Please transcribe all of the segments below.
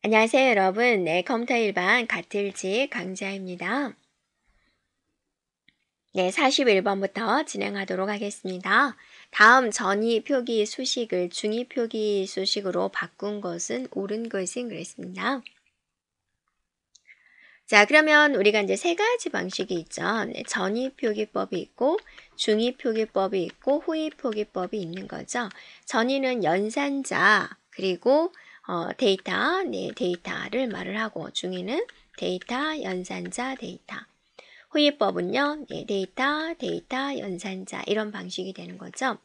안녕하세요, 여러분. 네, 컴퓨터 일반 가틀지 강좌입니다. 네, 41번부터 진행하도록 하겠습니다. 다음 전위 표기 수식을 중위 표기 수식으로 바꾼 것은 옳은 것인 그랬습니다. 자, 그러면 우리가 이제 세 가지 방식이 있죠. 네, 전위 표기법이 있고, 중위 표기법이 있고, 후위 표기법이 있는 거죠. 전위는 연산자, 그리고 데이터, 네, 데이터를 말을 하고, 중위는 데이터, 연산자, 데이터. 후위법은요, 네, 데이터, 연산자, 이런 방식이 되는 거죠.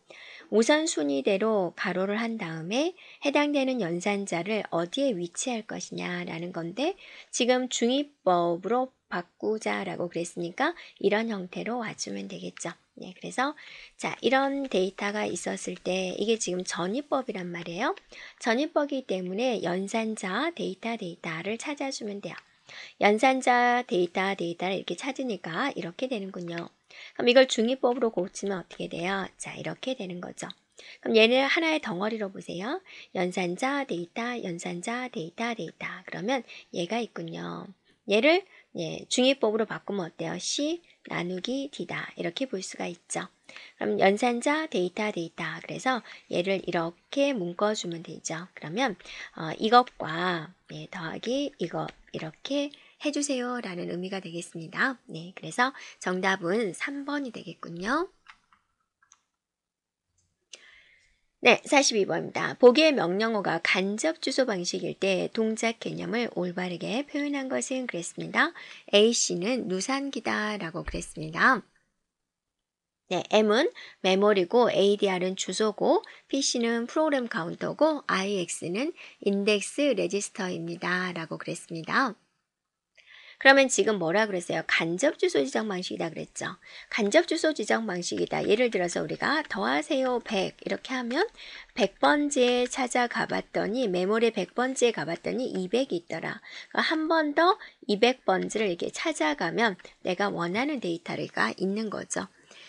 우선순위대로 가로를 한 다음에 해당되는 연산자를 어디에 위치할 것이냐라는 건데 지금 중위법으로 바꾸자라고 그랬으니까 이런 형태로 와주면 되겠죠. 네, 그래서 자 이런 데이터가 있었을 때 이게 지금 전위법이란 말이에요. 전위법이기 때문에 연산자 데이터를 찾아주면 돼요. 연산자 데이터를 이렇게 찾으니까 이렇게 되는군요. 그럼 이걸 중위법으로 고치면 어떻게 돼요? 자, 이렇게 되는 거죠. 그럼 얘를 하나의 덩어리로 보세요. 연산자 데이터. 그러면 얘가 있군요. 얘를 중위법으로 바꾸면 어때요? C 나누기 D다. 이렇게 볼 수가 있죠. 그럼 연산자 데이터. 그래서 얘를 이렇게 묶어주면 되죠. 그러면 이것과 더하기 이거 이렇게 해주세요 라는 의미가 되겠습니다. 네, 그래서 정답은 3번이 되겠군요. 네, 42번입니다. 보기의 명령어가 간접 주소 방식일 때 동작 개념을 올바르게 표현한 것은 그랬습니다. A씨는 누산기다 라고 그랬습니다. 네, M은 메모리고 ADR은 주소고 PC는 프로그램 카운터고 IX는 인덱스 레지스터입니다 라고 그랬습니다. 그러면 지금 뭐라 그랬어요? 간접 주소 지정 방식이다 그랬죠. 간접 주소 지정 방식이다. 예를 들어서 우리가 더하세요 100 이렇게 하면 100번지에 찾아가 봤더니 메모리 100번지에 가봤더니 200이 있더라. 한 번 더 200번지를 이렇게 찾아가면 내가 원하는 데이터가 있는 거죠.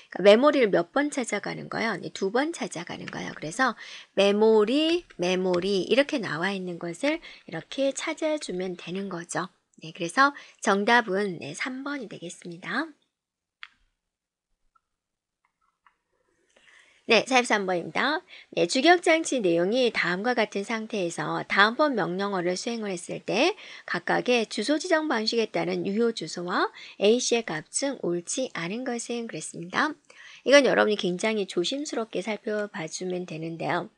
그러니까 메모리를 몇 번 찾아가는 거예요? 2번 찾아가는 거예요. 그래서 메모리 이렇게 나와 있는 것을 이렇게 찾아주면 되는 거죠. 네, 그래서 정답은 3번이 되겠습니다. 네, 43번입니다. 네, 주격장치 내용이 다음과 같은 상태에서 다음번 명령어를 수행을 했을 때 각각의 주소 지정 방식에 따른 유효 주소와 A씨의 값은 옳지 않은 것은 그랬습니다. 이건 여러분이 굉장히 조심스럽게 살펴봐 주면 되는데요.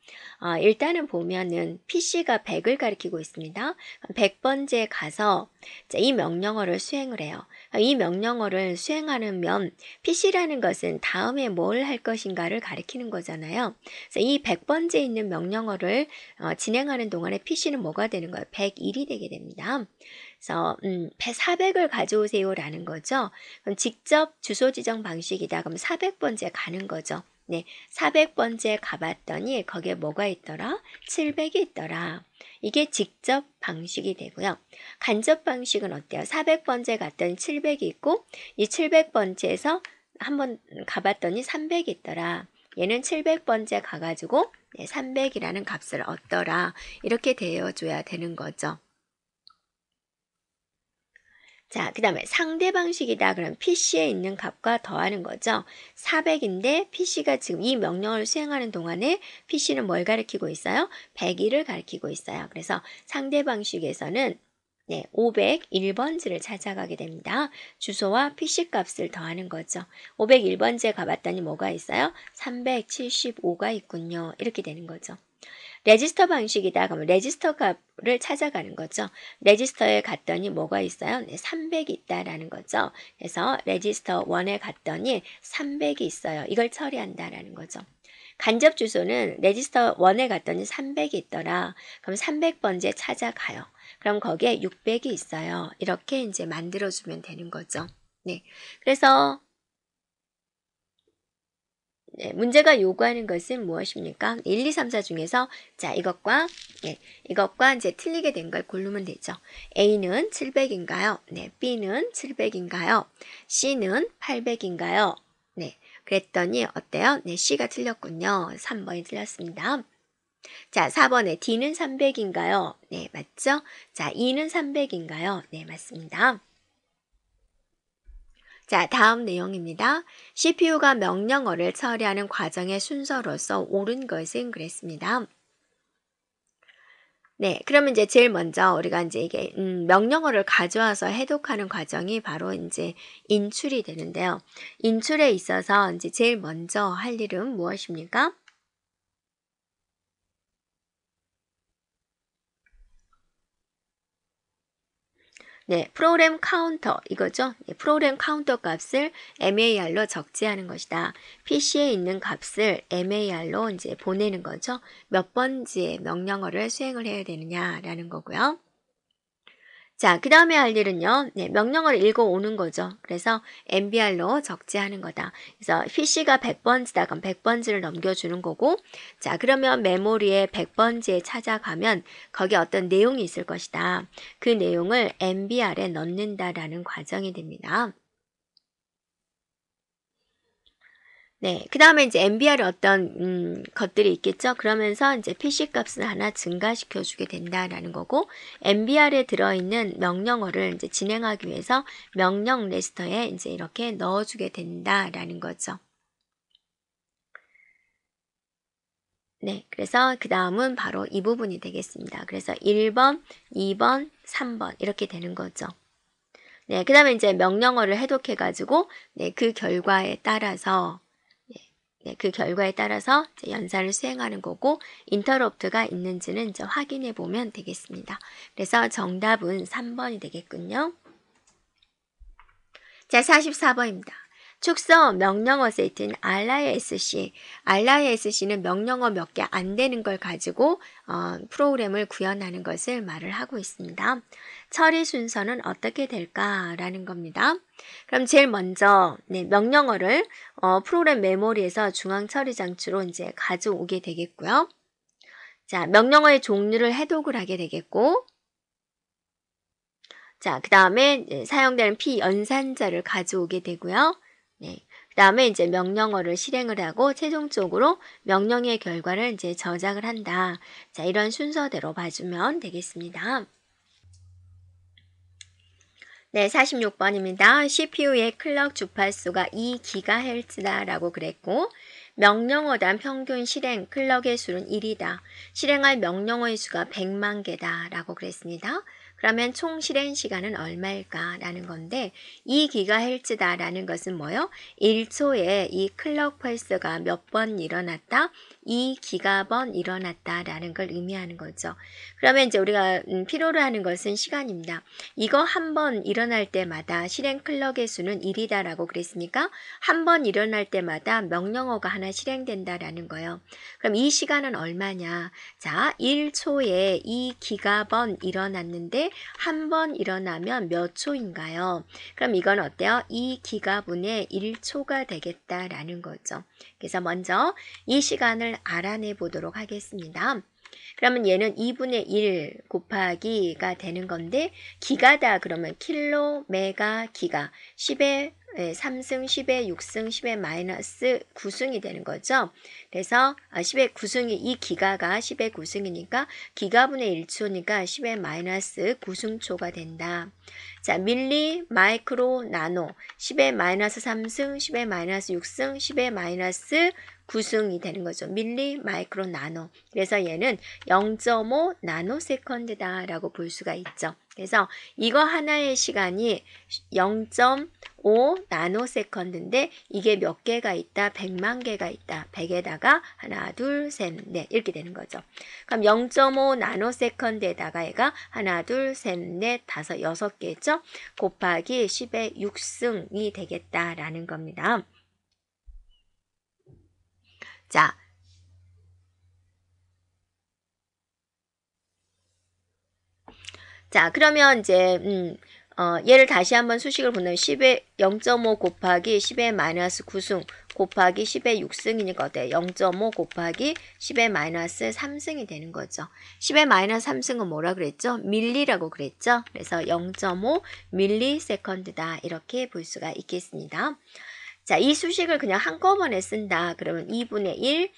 일단은 보면은 PC가 100을 가리키고 있습니다. 100번째 가서 이 명령어를 수행을 해요. 이 명령어를 수행하면 PC라는 것은 다음에 뭘 할 것인가를 가리키는 거잖아요. 그래서 이 100번째 있는 명령어를 진행하는 동안에 PC는 뭐가 되는 거예요? 101이 되게 됩니다. 그래서 400을 가져오세요 라는 거죠. 그럼 직접 주소 지정 방식이다. 그럼 400번째 가는 거죠. 네, 400번째 가봤더니 거기에 뭐가 있더라? 700이 있더라. 이게 직접 방식이 되고요. 간접 방식은 어때요? 400번째 갔더니 700이 있고 이 700번째에서 한번 가봤더니 300이 있더라. 얘는 700번째 가가지고 300이라는 값을 얻더라. 이렇게 되어줘야 되는 거죠. 자, 그 다음에 상대 방식이다. 그럼 PC에 있는 값과 더하는 거죠. 400인데 PC가 지금 이 명령을 수행하는 동안에 PC는 뭘 가리키고 있어요? 101을 가리키고 있어요. 그래서 상대 방식에서는 501번지를 찾아가게 됩니다. 주소와 PC 값을 더하는 거죠. 501번지에 가봤더니 뭐가 있어요? 375가 있군요. 이렇게 되는 거죠. 레지스터 방식이다. 그러면 레지스터 값을 찾아가는 거죠. 레지스터에 갔더니 뭐가 있어요? 300이 있다라는 거죠. 그래서 레지스터 1에 갔더니 300이 있어요. 이걸 처리한다라는 거죠. 간접 주소는 레지스터 1에 갔더니 300이 있더라. 그럼 300번째 찾아가요. 그럼 거기에 600이 있어요. 이렇게 이제 만들어주면 되는 거죠. 네. 그래서 문제가 요구하는 것은 무엇입니까? 1, 2, 3, 4 중에서 자 이것과 이제 틀리게 된 걸 고르면 되죠. A는 700인가요? 네, B는 700인가요? C는 800인가요? 네, 그랬더니 어때요? 네, C가 틀렸군요. 3번이 틀렸습니다. 자, 4번에 D는 300인가요? 네, 맞죠? 자, E는 300인가요? 네, 맞습니다. 자, 다음 내용입니다. CPU가 명령어를 처리하는 과정의 순서로서 옳은 것은 그랬습니다. 네, 그러면 이제 제일 먼저 우리가 이제 이게 명령어를 가져와서 해독하는 과정이 바로 이제 인출이 되는데요. 인출에 있어서 이제 제일 먼저 할 일은 무엇입니까? 네, 프로그램 카운터 이거죠. 네, 프로그램 카운터 값을 MAR로 적재하는 것이다. PC에 있는 값을 MAR로 이제 보내는 거죠. 몇 번지의 명령어를 수행을 해야 되느냐라는 거고요. 자, 그 다음에 할 일은요. 네, 명령어를 읽어오는 거죠. 그래서 MBR로 적재하는 거다. 그래서 PC가 100번지다. 그럼 100번지를 넘겨주는 거고, 자, 그러면 메모리에 100번지에 찾아가면 거기에 어떤 내용이 있을 것이다. 그 내용을 MBR에 넣는다라는 과정이 됩니다. 네, 그 다음에 이제 MBR에 어떤 것들이 있겠죠. 그러면서 이제 PC 값을 하나 증가시켜 주게 된다라는 거고, MBR에 들어있는 명령어를 이제 진행하기 위해서 명령 레지스터에 이제 이렇게 넣어주게 된다라는 거죠. 네, 그래서 그 다음은 바로 이 부분이 되겠습니다. 그래서 1번, 2번, 3번 이렇게 되는 거죠. 네, 그 다음에 이제 명령어를 해독해가지고 네, 그 결과에 따라서 네, 그 결과에 따라서 이제 연산을 수행하는 거고 인터럽트가 있는지는 이제 확인해 보면 되겠습니다. 그래서 정답은 3번이 되겠군요. 자, 44번입니다. 축소 명령어 세트인 RISC. RISC는 명령어 몇 개 안 되는 걸 가지고 프로그램을 구현하는 것을 말을 하고 있습니다. 처리 순서는 어떻게 될까라는 겁니다. 그럼 제일 먼저 네, 명령어를 프로그램 메모리에서 중앙 처리 장치로 이제 가져오게 되겠고요. 자, 명령어의 종류를 해독을 하게 되겠고, 자, 그 다음에 사용되는 P 연산자를 가져오게 되고요. 네. 그 다음에 이제 명령어를 실행을 하고 최종적으로 명령의 결과를 이제 저장을 한다. 자, 이런 순서대로 봐주면 되겠습니다. 네, 46번입니다. CPU의 클럭 주파수가 2GHz다라고 그랬고, 명령어당 평균 실행 클럭의 수는 1이다. 실행할 명령어의 수가 100만 개다라고 그랬습니다. 그러면 총 실행 시간은 얼마일까? 라는 건데 2GHz다라는 것은 뭐요? 1초에 이 클럭 펄스가 몇 번 일어났다? 2기가번 일어났다라는 걸 의미하는 거죠. 그러면 이제 우리가 필요로 하는 것은 시간입니다. 이거 한 번 일어날 때마다 실행 클럭의 수는 1이다라고 그랬으니까 한 번 일어날 때마다 명령어가 하나 실행된다라는 거예요. 그럼 이 시간은 얼마냐? 자, 1초에 2기가번 일어났는데 한 번 일어나면 몇 초인가요? 그럼 이건 어때요? 2기가분의 1초가 되겠다라는 거죠. 그래서 먼저 이 시간을 알아내 보도록 하겠습니다. 그러면 얘는 2분의 1 곱하기가 되는 건데 기가다 그러면 킬로, 메가, 기가 10의 3승, 10의 6승, 10의 마이너스 9승이 되는 거죠. 그래서 10의 9승이 이 기가가 10의 9승이니까 기가분의 1초니까 10의 마이너스 9승초가 된다. 자, 밀리, 마이크로, 나노 10의 마이너스 3승, 10의 마이너스 6승, 10의 마이너스 9승이 되는 거죠. 밀리, 마이크로, 나노. 그래서 얘는 0.5 나노세컨드다 라고 볼 수가 있죠. 그래서 이거 하나의 시간이 0.5 나노세컨드인데 이게 몇 개가 있다? 100만 개가 있다. 100에다가 하나, 둘, 셋, 넷 이렇게 되는 거죠. 그럼 0.5 나노세컨드에다가 얘가 하나, 둘, 셋, 넷, 다섯, 6개죠. 곱하기 10의 6승이 되겠다라는 겁니다. 자, 그러면 이제 얘를 다시 한번 수식을 본다면 10의 0.5 곱하기 10의 마이너스 9승 곱하기 10의 6승이니까 어때요? 0.5 곱하기 10의 마이너스 3승이 되는 거죠. 10의 마이너스 3승은 뭐라 그랬죠? 밀리라고 그랬죠? 그래서 0.5 밀리세컨드다 이렇게 볼 수가 있겠습니다. 자, 이 수식을 그냥 한꺼번에 쓴다. 그러면 2분의 1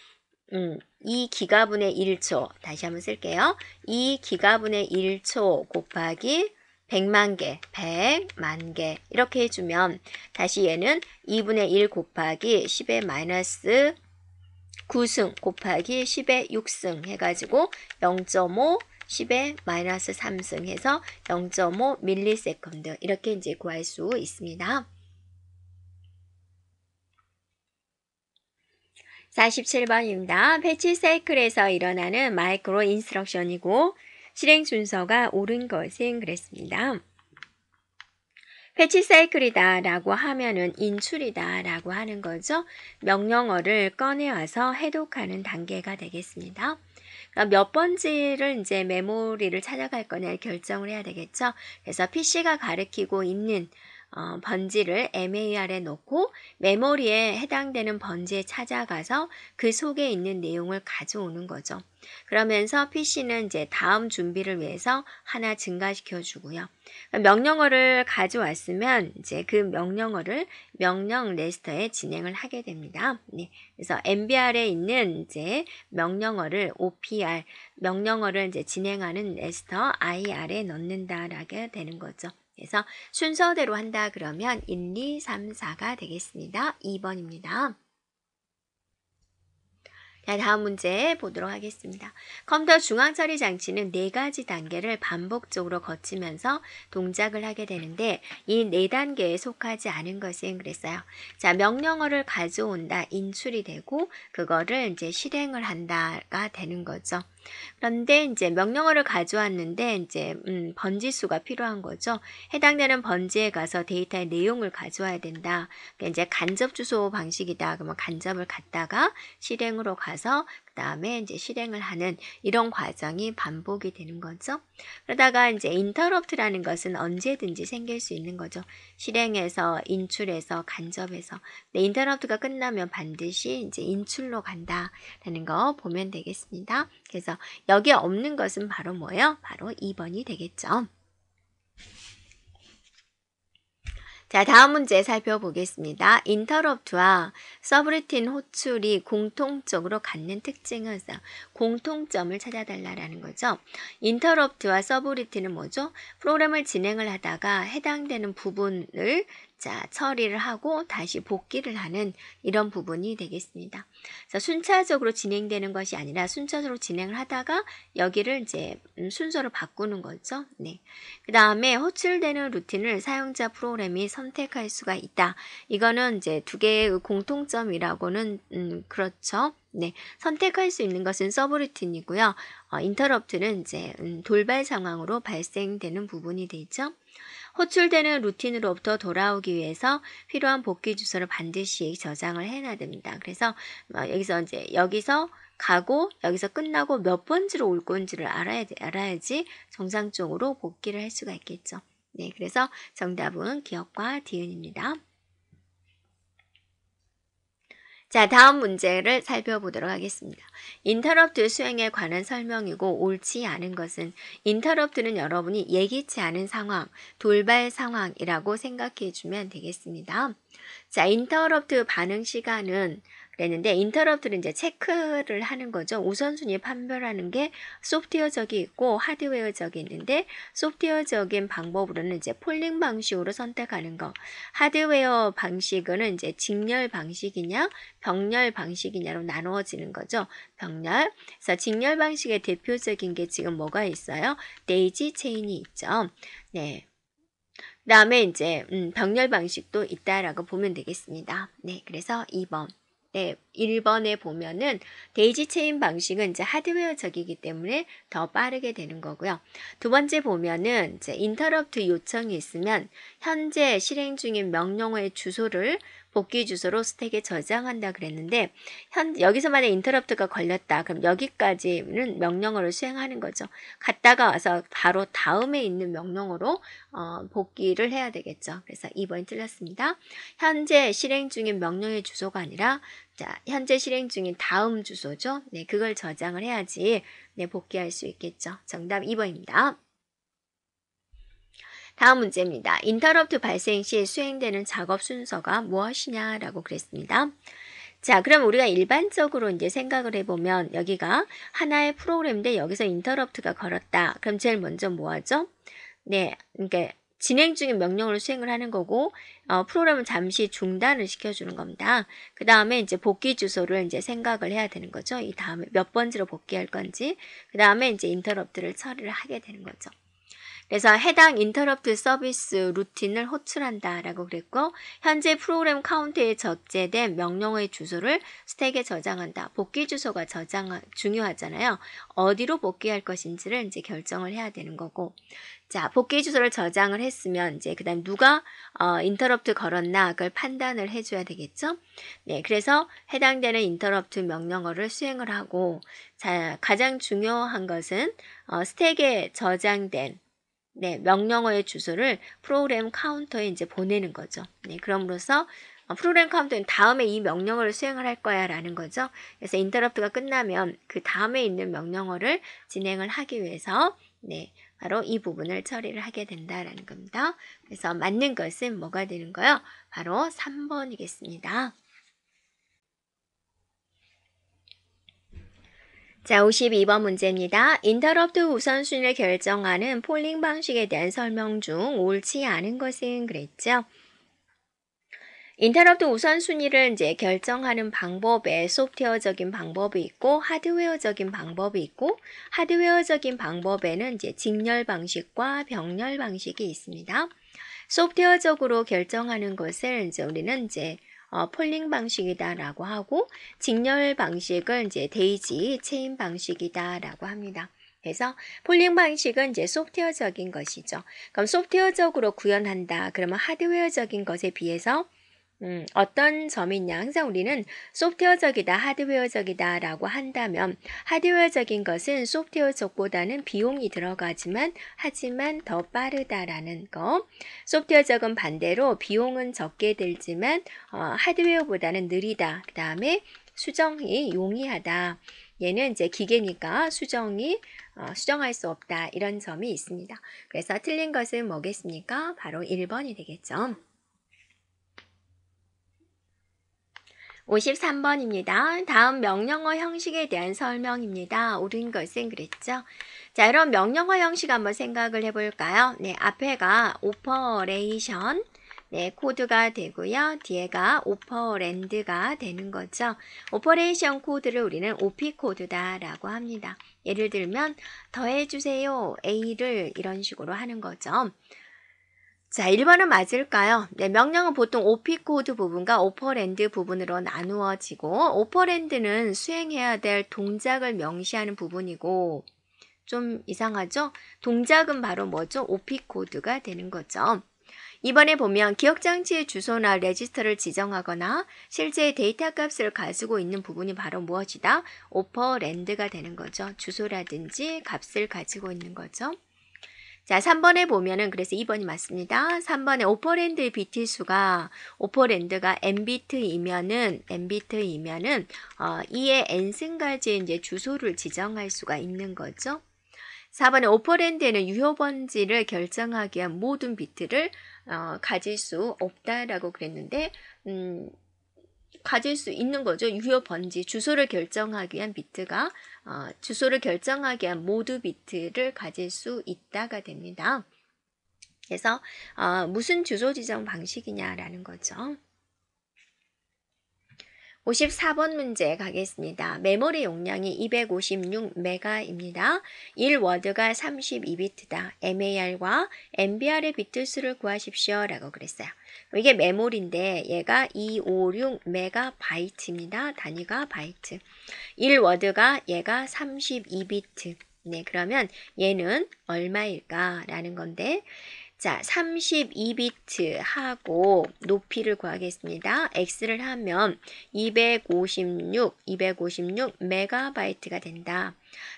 2 기가분의 1초. 다시 한번 쓸게요. 2 기가분의 1초 곱하기 100만 개, 100만 개. 이렇게 해주면 다시 얘는 2분의 1 곱하기 10의 마이너스 9승 곱하기 10의 6승 해가지고 0.5 10의 마이너스 3승 해서 0.5 밀리세컨드 이렇게 이제 구할 수 있습니다. 47번입니다. 패치 사이클에서 일어나는 마이크로 인스트럭션이고 실행 순서가 옳은 것은 그랬습니다. 패치 사이클이다 라고 하면은 인출이다 라고 하는 거죠. 명령어를 꺼내와서 해독하는 단계가 되겠습니다. 그러니까 몇 번지를 이제 메모리를 찾아갈 거냐 결정을 해야 되겠죠. 그래서 PC가 가리키고 있는 번지를 MAR에 놓고 메모리에 해당되는 번지에 찾아가서 그 속에 있는 내용을 가져오는 거죠. 그러면서 PC는 이제 다음 준비를 위해서 하나 증가시켜 주고요. 명령어를 가져왔으면 이제 그 명령어를 명령 레스터에 진행을 하게 됩니다. 네. 그래서 MBR에 있는 이제 명령어를 OPR 명령어를 이제 진행하는 레스터 IR에 넣는다라게 되는 거죠. 그래서 순서대로 한다 그러면 1, 2, 3, 4가 되겠습니다. 2번입니다. 자, 다음 문제 보도록 하겠습니다. 컴퓨터 중앙 처리 장치는 4가지 단계를 반복적으로 거치면서 동작을 하게 되는데 이 4단계에 속하지 않은 것은 그랬어요. 자, 명령어를 가져온다, 인출이 되고 그거를 이제 실행을 한다가 되는 거죠. 그런데 이제 명령어를 가져왔는데 이제 번지수가 필요한 거죠. 해당되는 번지에 가서 데이터의 내용을 가져와야 된다. 그러니까 이제 간접 주소 방식이다. 그러면 간접을 갖다가 실행으로 가서 그 다음에 이제 실행을 하는 이런 과정이 반복이 되는 거죠. 그러다가 이제 인터럽트라는 것은 언제든지 생길 수 있는 거죠. 실행해서 인출해서 간접해서. 근데 인터럽트가 끝나면 반드시 이제 인출로 간다라는 거 보면 되겠습니다. 그래서 여기에 없는 것은 바로 뭐예요? 바로 2번이 되겠죠. 자, 다음 문제 살펴보겠습니다. 인터럽트와 서브루틴 호출이 공통적으로 갖는 특징은 공통점을 찾아달라는 거죠. 인터럽트와 서브루틴은 뭐죠? 프로그램을 진행을 하다가 해당되는 부분을 처리를 하고 다시 복귀를 하는 이런 부분이 되겠습니다. 그래서 순차적으로 진행되는 것이 아니라 순차적으로 진행을 하다가 여기를 이제 순서를 바꾸는 거죠. 네. 그 다음에 호출되는 루틴을 사용자 프로그램이 선택할 수가 있다. 이거는 이제 두 개의 공통점이라고는 그렇죠. 네, 선택할 수 있는 것은 서브루틴이고요. 인터럽트는 이제 돌발 상황으로 발생되는 부분이 되죠. 호출되는 루틴으로부터 돌아오기 위해서 필요한 복귀 주소를 반드시 저장을 해놔야 됩니다. 그래서 여기서 가고 여기서 끝나고 몇 번지로 올 건지를 알아야지 정상적으로 복귀를 할 수가 있겠죠. 네, 그래서 정답은 기억과 디귿입니다. 자, 다음 문제를 살펴보도록 하겠습니다. 인터럽트 수행에 관한 설명이고 옳지 않은 것은 인터럽트는 여러분이 예기치 않은 상황, 돌발 상황이라고 생각해 주면 되겠습니다. 자, 인터럽트 반응 시간은 그랬는데 인터럽트를 이제 체크를 하는 거죠. 우선순위 판별하는 게 소프트웨어적이 있고 하드웨어적이 있는데 소프트웨어적인 방법으로는 이제 폴링 방식으로 선택하는 거. 하드웨어 방식은 이제 직렬 방식이냐 병렬 방식이냐로 나누어지는 거죠. 병렬. 그래서 직렬 방식의 대표적인 게 지금 뭐가 있어요? 데이지 체인이 있죠. 네. 그 다음에 이제 병렬 방식도 있다라고 보면 되겠습니다. 네, 그래서 2번. 네, 1번에 보면은 데이지 체인 방식은 이제 하드웨어적이기 때문에 더 빠르게 되는 거고요. 두 번째 보면은 이제 인터럽트 요청이 있으면 현재 실행 중인 명령어의 주소를 복귀 주소로 스택에 저장한다 그랬는데 여기서 만약 인터럽트가 걸렸다. 그럼 여기까지는 명령어를 수행하는 거죠. 갔다가 와서 바로 다음에 있는 명령어로 복귀를 해야 되겠죠. 그래서 2번이 틀렸습니다. 현재 실행 중인 명령의 주소가 아니라 현재 실행 중인 다음 주소죠. 네, 그걸 저장을 해야지 네, 복귀할 수 있겠죠. 정답 2번입니다. 다음 문제입니다. 인터럽트 발생 시 수행되는 작업 순서가 무엇이냐라고 그랬습니다. 자, 그럼 우리가 일반적으로 이제 생각을 해보면 여기가 하나의 프로그램인데 여기서 인터럽트가 걸었다. 그럼 제일 먼저 뭐 하죠? 네, 그러니까 진행 중인 명령을 수행을 하는 거고, 프로그램은 잠시 중단을 시켜주는 겁니다. 그 다음에 이제 복귀 주소를 이제 생각을 해야 되는 거죠. 이 다음에 몇 번째로 복귀할 건지, 그 다음에 이제 인터럽트를 처리를 하게 되는 거죠. 그래서 해당 인터럽트 서비스 루틴을 호출한다라고 그랬고, 현재 프로그램 카운트에 적재된 명령어의 주소를 스택에 저장한다. 복귀 주소가 중요하잖아요. 어디로 복귀할 것인지를 이제 결정을 해야 되는 거고, 자, 복귀 주소를 저장을 했으면 이제 그다음 누가 인터럽트 걸었나 그걸 판단을 해줘야 되겠죠. 네, 그래서 해당되는 인터럽트 명령어를 수행을 하고, 자, 가장 중요한 것은 스택에 저장된 명령어의 주소를 프로그램 카운터에 이제 보내는 거죠. 네, 그럼으로써 프로그램 카운터는 다음에 이 명령어를 수행을 할 거야 라는 거죠. 그래서 인터럽트가 끝나면 그 다음에 있는 명령어를 진행을 하기 위해서 바로 이 부분을 처리를 하게 된다라는 겁니다. 그래서 맞는 것은 뭐가 되는 거요? 바로 3번이겠습니다. 자, 52번 문제입니다. 인터럽트 우선순위를 결정하는 폴링 방식에 대한 설명 중 옳지 않은 것은 그랬죠. 인터럽트 우선순위를 이제 결정하는 방법에 소프트웨어적인 방법이 있고 하드웨어적인 방법이 있고, 하드웨어적인 방법에는 이제 직렬 방식과 병렬 방식이 있습니다. 소프트웨어적으로 결정하는 것을 이제 우리는 이제 폴링 방식이다라고 하고, 직렬 방식을 이제 데이지 체인 방식이다라고 합니다. 그래서 폴링 방식은 이제 소프트웨어적인 것이죠. 그럼 소프트웨어적으로 구현한다. 그러면 하드웨어적인 것에 비해서 어떤 점이 있냐. 항상 우리는 소프트웨어적이다, 하드웨어적이다 라고 한다면, 하드웨어적인 것은 소프트웨어적보다는 비용이 들어가지만 하지만 더 빠르다라는 거. 소프트웨어적은 반대로 비용은 적게 들지만 하드웨어보다는 느리다. 그 다음에 수정이 용이하다. 얘는 이제 기계니까 수정할 수 없다. 이런 점이 있습니다. 그래서 틀린 것은 뭐겠습니까? 바로 1번이 되겠죠. 53번입니다. 다음 명령어 형식에 대한 설명입니다. 옳은 것은 그랬죠. 자, 그럼 명령어 형식 한번 생각을 해볼까요? 네, 앞에가 오퍼레이션, 코드가 되고요. 뒤에가 오퍼랜드가 되는 거죠. 오퍼레이션 코드를 우리는 OP 코드다라고 합니다. 예를 들면 더해주세요, A를 이런 식으로 하는 거죠. 자, 1번은 맞을까요? 네, 명령은 보통 OP 코드 부분과 오퍼랜드 부분으로 나누어지고, 오퍼랜드는 수행해야 될 동작을 명시하는 부분이고, 좀 이상하죠? 동작은 바로 뭐죠? OP 코드가 되는 거죠. 이번에 보면 기억장치의 주소나 레지스터를 지정하거나 실제 데이터 값을 가지고 있는 부분이 바로 무엇이다? 오퍼랜드가 되는 거죠. 주소라든지 값을 가지고 있는 거죠. 자, 3번에 보면은 그래서 2번이 맞습니다. 3번에 오퍼랜드의 비트 수가 오퍼랜드가 n비트이면은 2의 n승까지의 이제 주소를 지정할 수가 있는 거죠. 4번에 오퍼랜드에는 유효 번지를 결정하기 위한 모든 비트를 가질 수 없다라고 그랬는데 가질 수 있는 거죠. 유효 번지, 주소를 결정하기 위한 비트가 주소를 결정하기 위한 모두 비트를 가질 수 있다가 됩니다. 그래서 무슨 주소 지정 방식이냐라는 거죠. 54번 문제 가겠습니다. 메모리 용량이 256메가입니다. 1워드가 32비트다. MAR과 MBR의 비트 수를 구하십시오 라고 그랬어요. 이게 메모리인데 얘가 256메가바이트입니다. 단위가 바이트. 1워드가 얘가 32비트. 네, 그러면 얘는 얼마일까? 라는 건데, 자, 32비트 하고 높이를 구하겠습니다. x를 하면 256 메가바이트가 된다.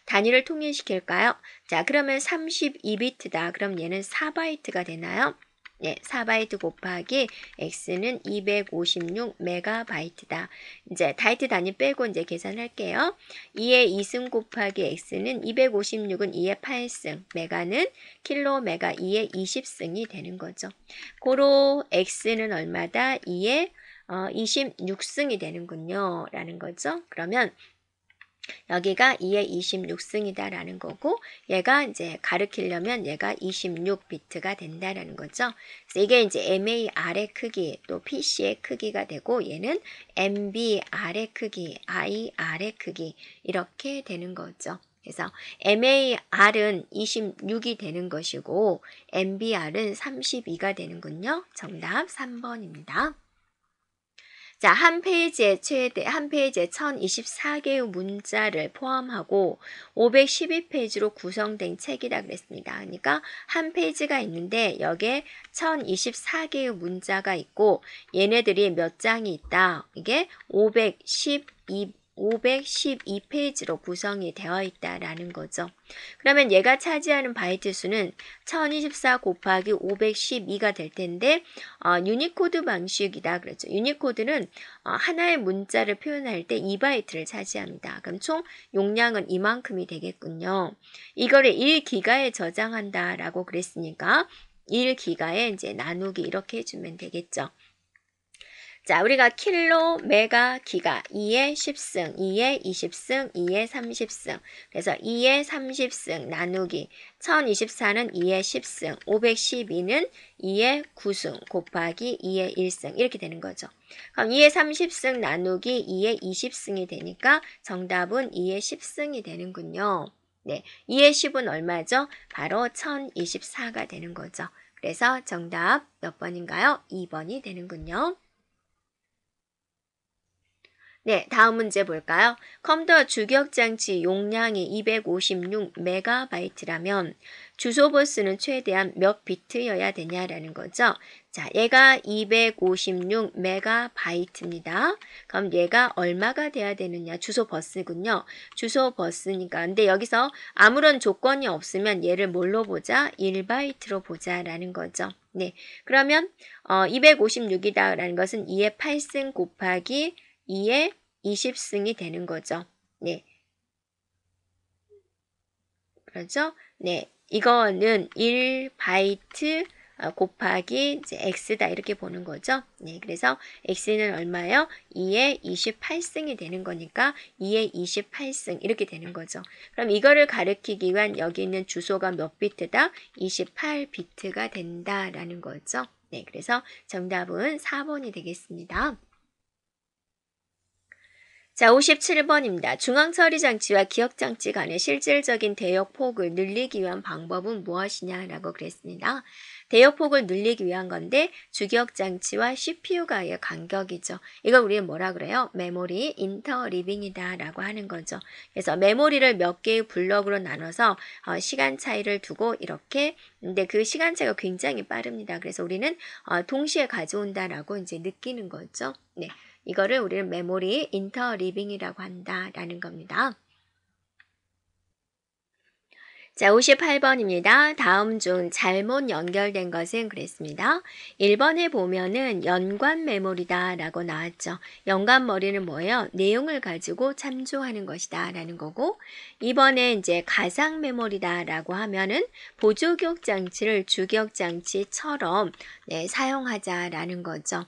단위를 통일시킬까요? 자, 그러면 32비트다. 그럼 얘는 4바이트가 되나요? 네, 4바이트 곱하기 x는 256메가바이트다. 이제 바이트 단위 빼고 이제 계산할게요. 2의 2승 곱하기 x는 256은 2의 8승, 메가는 킬로 메가 2의 20승이 되는 거죠. 고로 x는 얼마다? 2의 26승이 되는군요. 라는 거죠. 그러면 여기가 2의 26승이다 라는 거고 얘가 이제 가르키려면 얘가 26비트가 된다라는 거죠. 그래서 이게 이제 MAR의 크기 또 PC의 크기가 되고 얘는 MBR의 크기, IR의 크기 이렇게 되는 거죠. 그래서 MAR은 26이 되는 것이고 MBR은 32가 되는군요. 정답 3번입니다. 자, 한 페이지에 1024개의 문자를 포함하고 512페이지로 구성된 책이라 그랬습니다. 그러니까 한 페이지가 있는데 여기에 1024개의 문자가 있고 얘네들이 몇 장이 있다. 이게 512페이지로 구성이 되어 있다라는 거죠. 그러면 얘가 차지하는 바이트 수는 1024 곱하기 512가 될 텐데 유니코드 방식이다 그랬죠. 유니코드는 하나의 문자를 표현할 때 2바이트를 차지합니다. 그럼 총 용량은 이만큼이 되겠군요. 이거를 1기가에 저장한다라고 그랬으니까 1기가에 이제 나누기 이렇게 해주면 되겠죠. 자, 우리가 킬로, 메가, 기가 2의 10승, 2의 20승, 2의 30승. 그래서 2의 30승 나누기 1024는 2의 10승, 512는 2의 9승 곱하기 2의 1승 이렇게 되는 거죠. 그럼 2의 30승 나누기 2의 20승이 되니까 정답은 2의 10승이 되는군요. 네, 2의 10은 얼마죠? 바로 1024가 되는 거죠. 그래서 정답 몇 번인가요? 2번이 되는군요. 네, 다음 문제 볼까요? 컴퓨터 주격장치 용량이 256MB라면 주소 버스는 최대한 몇 비트여야 되냐라는 거죠. 자, 얘가 256MB입니다. 그럼 얘가 얼마가 돼야 되느냐? 주소 버스군요. 주소 버스니까. 근데 여기서 아무런 조건이 없으면 얘를 뭘로 보자? 1바이트로 보자라는 거죠. 네, 그러면 256이다라는 것은 2의 8승 곱하기 2의 20승이 되는 거죠. 네. 그렇죠? 네. 이거는 1바이트 곱하기 이제 x다 이렇게 보는 거죠. 네. 그래서 x는 얼마예요? 2의 28승이 되는 거니까 2의 28승 이렇게 되는 거죠. 그럼 이거를 가리키기 위한 여기 있는 주소가 몇 비트다? 28비트가 된다라는 거죠. 네. 그래서 정답은 4번이 되겠습니다. 자, 57번입니다. 중앙처리장치와 기억장치 간의 실질적인 대역폭을 늘리기 위한 방법은 무엇이냐라고 그랬습니다. 대역폭을 늘리기 위한 건데 주기억장치와 CPU가의 간격이죠. 이걸 우리는 뭐라 그래요? 메모리 인터리빙이다 라고 하는 거죠. 그래서 메모리를 몇 개의 블럭으로 나눠서 시간 차이를 두고 이렇게 근데 그 시간 차이가 굉장히 빠릅니다. 그래서 우리는 동시에 가져온다라고 이제 느끼는 거죠. 네. 이거를 우리는 메모리 인터리빙이라고 한다라는 겁니다. 자, 58번입니다. 다음 중 잘못 연결된 것은 그랬습니다. 1번에 보면은 연관 메모리다 라고 나왔죠. 연관 머리는 뭐예요? 내용을 가지고 참조하는 것이다 라는 거고 2번에 이제 가상 메모리다 라고 하면은 보조기억 장치를 주기억 장치처럼 사용하자라는 거죠.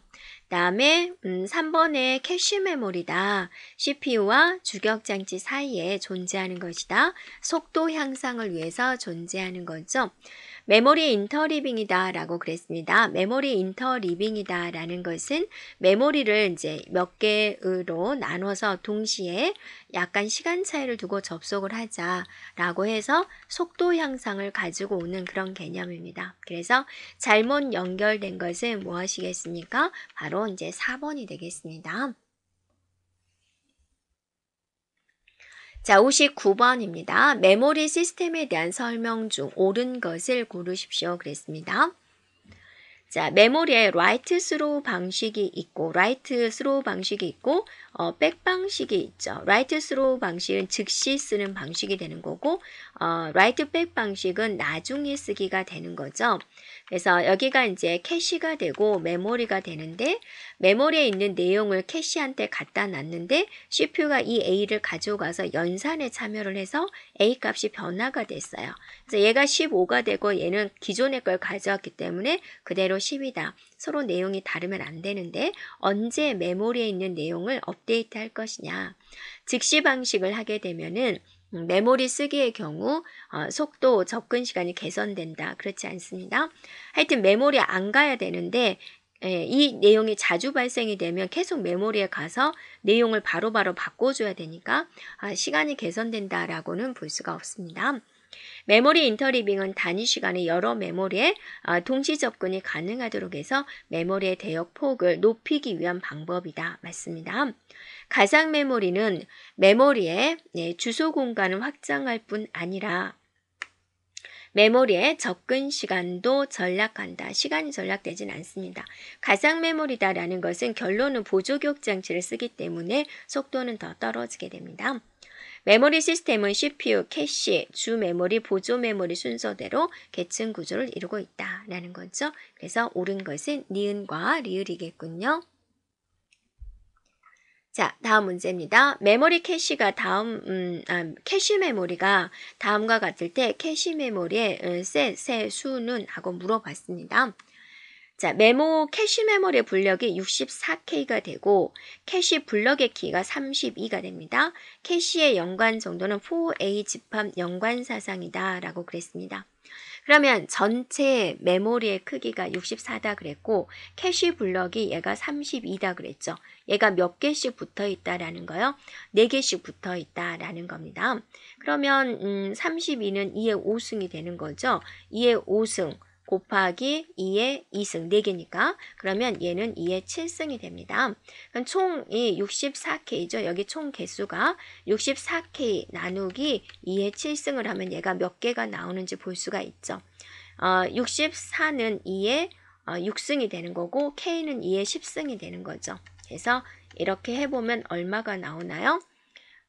다음에 3번에 캐시 메모리다. CPU와 주격장치 사이에 존재하는 것이다. 속도 향상을 위해서 존재하는 거죠. 메모리 인터리빙이다 라고 그랬습니다. 메모리 인터리빙이다 라는 것은 메모리를 이제 몇 개로 나눠서 동시에 약간 시간 차이를 두고 접속을 하자 라고 해서 속도 향상을 가지고 오는 그런 개념입니다. 그래서 잘못 연결된 것은 무엇이겠습니까? 바로 이제 4번이 되겠습니다. 자, 59번입니다. 메모리 시스템에 대한 설명 중 옳은 것을 고르십시오. 그랬습니다. 자, 메모리에 write through 방식이 있고 back 방식이 있죠. write through 방식은 즉시 쓰는 방식이 되는 거고 write back 방식은 나중에 쓰기가 되는 거죠. 그래서 여기가 이제 캐시가 되고 메모리가 되는데 메모리에 있는 내용을 캐시한테 갖다 놨는데 CPU가 이 A를 가져가서 연산에 참여를 해서 A 값이 변화가 됐어요. 그래서 얘가 15가 되고 얘는 기존의 걸 가져왔기 때문에 그대로 10이다. 서로 내용이 다르면 안 되는데 언제 메모리에 있는 내용을 업데이트 할 것이냐. 즉시 방식을 하게 되면은 메모리 쓰기의 경우 속도, 접근 시간이 개선된다. 그렇지 않습니다. 하여튼 메모리에 안 가야 되는데 이 내용이 자주 발생이 되면 계속 메모리에 가서 내용을 바로바로 바꿔줘야 되니까 시간이 개선된다라고는 볼 수가 없습니다. 메모리 인터리빙은 단위 시간에 여러 메모리에 동시 접근이 가능하도록 해서 메모리의 대역 폭을 높이기 위한 방법이다. 맞습니다. 가상 메모리는 메모리의 주소 공간을 확장할 뿐 아니라 메모리의 접근 시간도 절약한다. 시간이 절약되진 않습니다. 가상 메모리다라는 것은 결론은 보조교육 장치를 쓰기 때문에 속도는 더 떨어지게 됩니다. 메모리 시스템은 CPU, 캐시, 주 메모리, 보조 메모리 순서대로 계층 구조를 이루고 있다라는 거죠. 그래서 옳은 것은 니은과 리을이겠군요. 자, 다음 문제입니다. 메모리 캐시가 캐시 메모리가 다음과 같을 때 캐시 메모리의 세 수는 하고 물어봤습니다. 자, 캐시 메모리의 분력이 64K가 되고 캐시 블럭의 키가 32가 됩니다. 캐시의 연관 정도는 4A 집합 연관 사상이다 라고 그랬습니다. 그러면 전체 메모리의 크기가 64다 그랬고 캐시 블럭이 얘가 32다 그랬죠. 얘가 몇 개씩 붙어 있다라는 거요? 4개씩 붙어 있다라는 겁니다. 그러면 32는 2의 5승이 되는 거죠. 2의 5승 곱하기 2의 2승 4개니까 그러면 얘는 2의 7승이 됩니다. 그럼 총이 64K죠. 여기 총 개수가 64K 나누기 2의 7승을 하면 얘가 몇 개가 나오는지 볼 수가 있죠. 64는 2의 6승이 되는 거고 K는 2의 10승이 되는 거죠. 그래서 이렇게 해보면 얼마가 나오나요?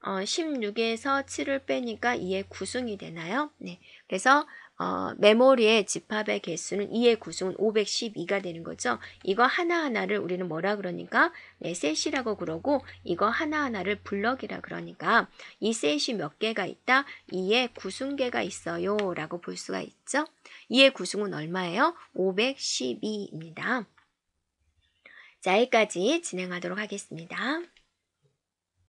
16에서 7을 빼니까 2의 9승이 되나요? 네. 그래서 메모리의 집합의 개수는 2의 9승은 512가 되는 거죠. 이거 하나하나를 우리는 뭐라 그러니까 셋이라고 그러고 이거 하나하나를 블럭이라 그러니까 이 셋이 몇 개가 있다? 2의 9승계가 있어요 라고 볼 수가 있죠. 2의 9승은 얼마예요? 512입니다. 자, 여기까지 진행하도록 하겠습니다.